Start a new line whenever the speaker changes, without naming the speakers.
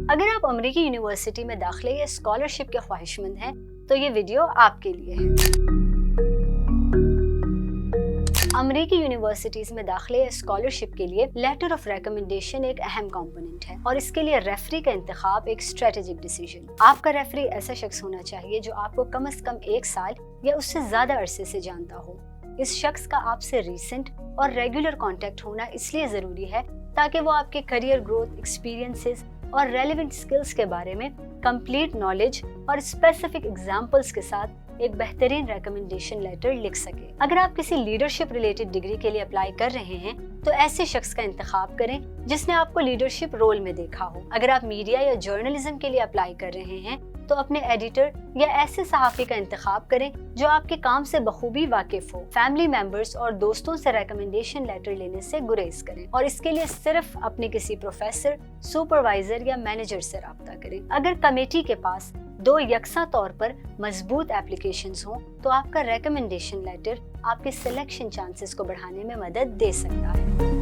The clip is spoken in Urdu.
اگر آپ امریکی یونیورسٹی میں داخلے یا اسکالرشپ کے خواہشمند ہیں تو یہ ویڈیو آپ کے لیے ہے۔ امریکی یونیورسٹیز میں داخلے یا اسکالرشپ کے لیے لیٹر آف ریکمنڈیشن ایک اہم کمپوننٹ ہے، اور اس کے لیے ریفری کا انتخاب ایک اسٹریٹجک ڈیسیژن۔ آپ کا ریفری ایسا شخص ہونا چاہیے جو آپ کو کم از کم 1 سال یا اس سے زیادہ عرصے سے جانتا ہو۔ اس شخص کا آپ سے ریسنٹ اور ریگولر کانٹیکٹ ہونا اس لیے ضروری ہے تاکہ وہ آپ کے کیریئر گروتھ، ایکسپیرینسز اور ریلیونٹ سکلز کے بارے میں کمپلیٹ نالج اور اسپیسیفک ایگزامپلز کے ساتھ ایک بہترین ریکمنڈیشن لیٹر لکھ سکے۔ اگر آپ کسی لیڈرشپ ریلیٹڈ ڈگری کے لیے اپلائی کر رہے ہیں تو ایسے شخص کا انتخاب کریں جس نے آپ کو لیڈرشپ رول میں دیکھا ہو۔ اگر آپ میڈیا یا جرنلزم کے لیے اپلائی کر رہے ہیں تو اپنے ایڈیٹر یا ایسے صحافی کا انتخاب کریں جو آپ کے کام سے بخوبی واقف ہو۔ فیملی ممبرز اور دوستوں سے ریکمنڈیشن لیٹر لینے سے گریز کریں، اور اس کے لیے صرف اپنے کسی پروفیسر، سپروائزر یا مینیجر سے رابطہ کریں۔ اگر کمیٹی کے پاس 2 یکساں طور پر مضبوط اپلیکیشنز ہوں تو آپ کا ریکمنڈیشن لیٹر آپ کے سلیکشن چانسز کو بڑھانے میں مدد دے سکتا ہے۔